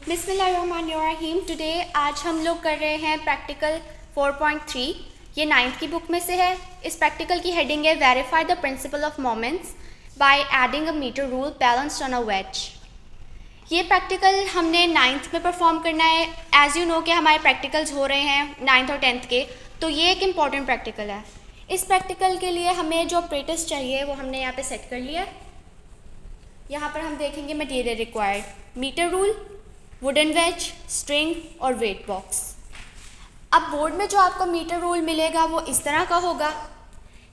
बिस्मिल्लाहिर्रहमानिर्रहीम। टुडे आज हम लोग कर रहे हैं प्रैक्टिकल 4.3। ये 9th की बुक में से है। इस प्रैक्टिकल की हेडिंग है verify the principle of moments by adding a metre rule balanced on a wedge. ये प्रैक्टिकल हमने 9th में परफॉर्म करना है। एज़ यू नो कि हमारे प्रैक्टिकल्स हो रहे हैं 9th और 10th के, तो ये एक इम्पॉर्टेंट प्रैक्टिकल है। इस प्रैक्टिकल के लिए हमें जो ऑपरेटर्स चाहिए वो हमने यहाँ पे सेट कर लिया। यहाँ पर हम देखेंगे material required, metre rule, wooden wedge, string और वेट बॉक्स। अब बोर्ड में जो आपको मीटर रूल मिलेगा वो इस तरह का होगा,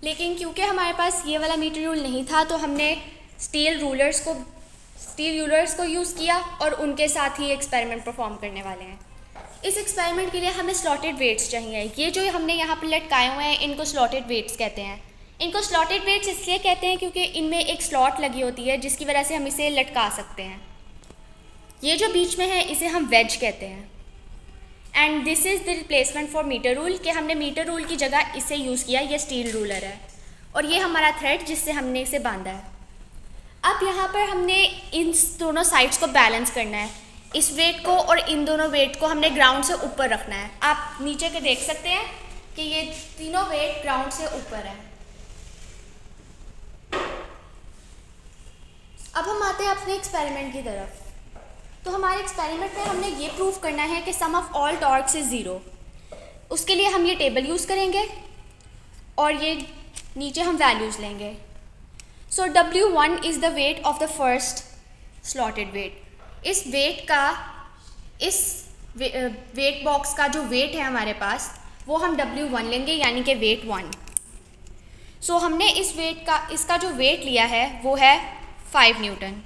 लेकिन क्योंकि हमारे पास ये वाला मीटर रूल नहीं था तो हमने स्टील रूलर्स को यूज़ किया और उनके साथ ही एक्सपेरिमेंट परफॉर्म करने वाले हैं। इस एक्सपेरिमेंट के लिए हमें स्लॉटेड वेट्स चाहिए। ये जो हमने यहाँ पर लटकाए हुए हैं इनको स्लॉटेड वेट्स कहते हैं। इनको स्लॉटेड वेट्स इसलिए कहते हैं क्योंकि इनमें एक स्लॉट लगी होती है जिसकी वजह से हम इसे लटका सकते हैं। ये जो बीच में है इसे हम वेज कहते हैं। And this is the replacement for metre rule, कि हमने मीटर रूल की जगह इसे यूज़ किया। ये स्टील रूलर है और ये हमारा थ्रेड जिससे हमने इसे बांधा है। अब यहाँ पर हमने इन दोनों साइड्स को बैलेंस करना है। इस वेट को और इन दोनों वेट को हमने ग्राउंड से ऊपर रखना है। आप नीचे के देख सकते हैं कि ये तीनों वेट ग्राउंड से ऊपर है। अब हम आते हैं अपने एक्सपेरिमेंट की तरफ। तो हमारे एक्सपेरिमेंट में हमने ये प्रूव करना है कि sum of all torques is zero. उसके लिए हम ये टेबल यूज़ करेंगे और ये नीचे हम वैल्यूज़ लेंगे। So W1 is the weight of the first slotted weight. इस वेट बॉक्स का जो वेट है हमारे पास वो हम W1 लेंगे, यानी कि वेट 1। सो हमने इसका जो वेट लिया है वो है 5 न्यूटन।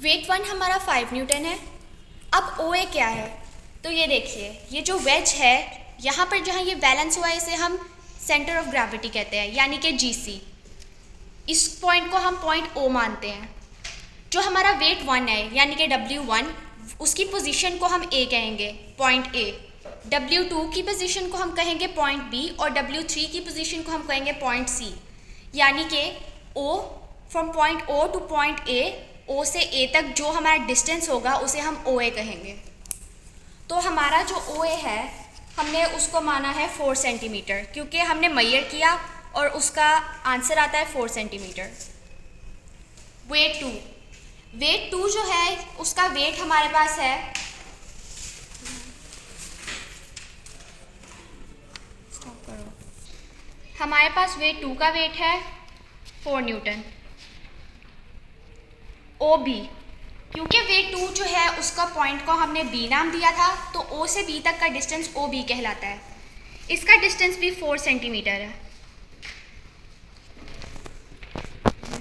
वेट 1 हमारा 5 न्यूटन है। अब OA क्या है, तो ये देखिए, ये जो वेज है यहाँ पर जहाँ ये बैलेंस हुआ है इसे हम सेंटर ऑफ ग्रेविटी कहते हैं, यानी कि GC। इस पॉइंट को हम पॉइंट O मानते हैं। जो हमारा वेट 1 है यानी कि W1, उसकी पोजीशन को हम A कहेंगे, पॉइंट A। W2 की पोजीशन को हम कहेंगे पॉइंट B और W3 की पोजीशन को हम कहेंगे पॉइंट C। यानी कि O from point O two point A, O से A तक जो हमारा डिस्टेंस होगा उसे हम OA कहेंगे। तो हमारा जो OA है हमने उसको माना है 4 सेंटीमीटर, क्योंकि हमने मेजर किया और उसका आंसर आता है 4 सेंटीमीटर। वेट 2 जो है उसका वेट हमारे पास है वेट 2 का वेट है 4 न्यूटन। OB, क्योंकि वेट 2 जो है उसका पॉइंट को हमने B नाम दिया था तो O से B तक का डिस्टेंस OB कहलाता है। इसका डिस्टेंस भी 4 सेंटीमीटर है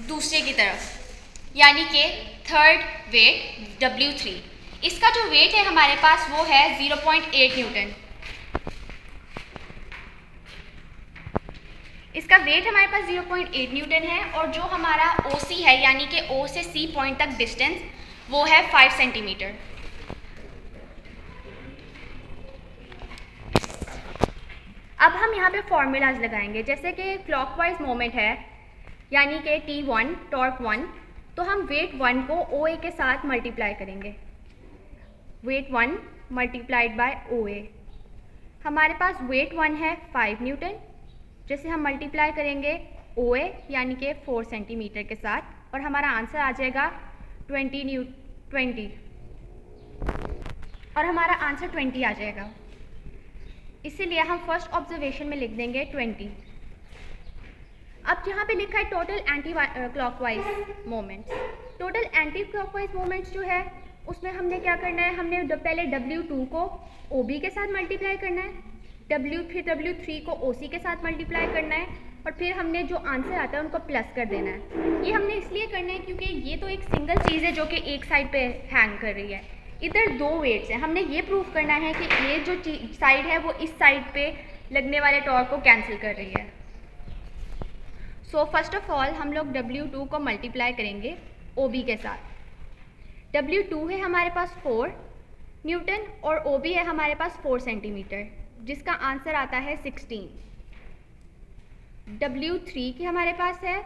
दूसरे की तरफ, यानी कि थर्ड वेट W3। इसका जो वेट है हमारे पास वो है 0.8 न्यूटन। इसका वेट हमारे पास 0.8 न्यूटन है और जो हमारा OC है यानी कि O से C पॉइंट तक डिस्टेंस वो है 5 सेंटीमीटर। अब हम यहाँ पे फॉर्मूलाज लगाएंगे, जैसे कि क्लॉकवाइज मोमेंट है यानी कि T1 टॉर्क 1, तो हम वेट 1 को OA के साथ मल्टीप्लाई करेंगे। Weight 1 multiplied by OA। हमारे पास वेट 1 है 5 न्यूटन, जैसे हम मल्टीप्लाई करेंगे OA यानी कि 4 सेंटीमीटर के साथ और हमारा आंसर आ जाएगा 20 और हमारा आंसर 20 आ जाएगा। इसीलिए हम फर्स्ट ऑब्जर्वेशन में लिख देंगे 20। अब यहाँ पे लिखा है total anti clockwise moments. Total anti clockwise moments जो है उसमें हमने क्या करना है, हमने पहले W2 को OB के साथ मल्टीप्लाई करना है, फिर W3 को OC के साथ मल्टीप्लाई करना है और फिर हमने जो आंसर आता है उनको प्लस कर देना है। ये हमने इसलिए करना है क्योंकि ये तो एक सिंगल चीज़ है जो कि एक साइड पे हैंग कर रही है। इधर 2 वेट्स हैं, हमने ये प्रूव करना है कि ये जो साइड है वो इस साइड पे लगने वाले टॉर्क को कैंसिल कर रही है। सो फर्स्ट ऑफ ऑल हम लोग W2 को मल्टीप्लाई करेंगे OB के साथ। W2 है हमारे पास 4 न्यूटन और OB है हमारे पास 4 सेंटीमीटर, जिसका आंसर आता है 16। W3 की हमारे पास है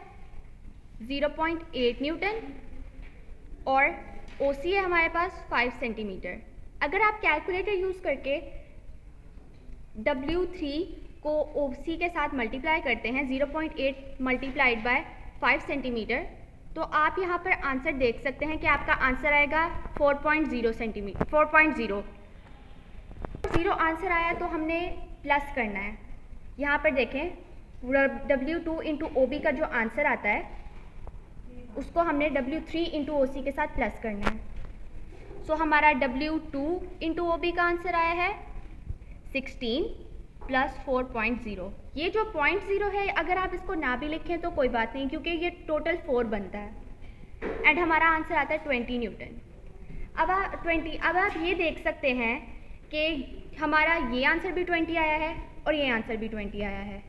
0.8 न्यूटन और OC है हमारे पास 5 सेंटीमीटर। अगर आप कैलकुलेटर यूज़ करके W3 को OC के साथ मल्टीप्लाई करते हैं 0.8 मल्टीप्लाइड बाय 5 सेंटीमीटर, तो आप यहाँ पर आंसर देख सकते हैं कि आपका आंसर आएगा 4.0 सेंटीमीटर 4.0 आंसर आया तो हमने प्लस करना है। यहाँ पर देखें W2 इंटू OB का जो आंसर आता है उसको हमने W3 इंटू OC के साथ प्लस करना है। सो हमारा W2 इंटू OB का आंसर आया है 16 प्लस 4.0। ये जो 0.0 है अगर आप इसको ना भी लिखें तो कोई बात नहीं, क्योंकि ये टोटल 4 बनता है एंड हमारा आंसर आता है 20 न्यूटन। अब आप ये देख सकते हैं कि हमारा ये आंसर भी 20 आया है और ये आंसर भी 20 आया है,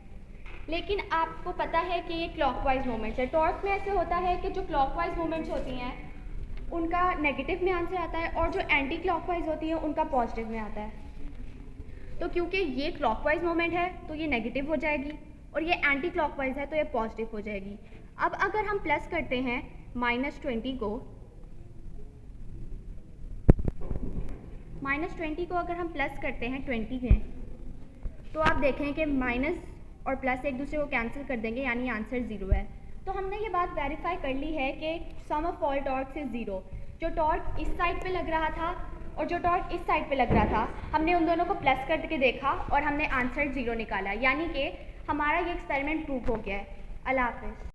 लेकिन आपको पता है कि ये क्लॉकवाइज मूवमेंट्स है। टॉर्क में ऐसे होता है कि जो क्लॉकवाइज मूवमेंट्स होती हैं उनका नेगेटिव में आंसर आता है और जो एंटी क्लॉकवाइज होती है उनका पॉजिटिव में आता है। तो क्योंकि ये क्लॉकवाइज मूवमेंट है तो ये नेगेटिव हो जाएगी और ये एंटी क्लॉकवाइज है तो ये पॉजिटिव हो जाएगी। अब अगर हम प्लस करते हैं -20 को अगर हम प्लस करते हैं 20 में, तो आप देखें कि माइनस और प्लस एक दूसरे को कैंसिल कर देंगे, यानी आंसर 0 है। तो हमने ये बात वेरीफाई कर ली है कि sum of all torques is 0। जो टॉर्क इस साइड पे लग रहा था और जो टॉर्क इस साइड पे लग रहा था, हमने उन दोनों को प्लस करके देखा और हमने आंसर 0 निकाला, यानी कि हमारा ये एक्सपेरिमेंट प्रूव हो गया है। अल्लाह हाफ़िज़।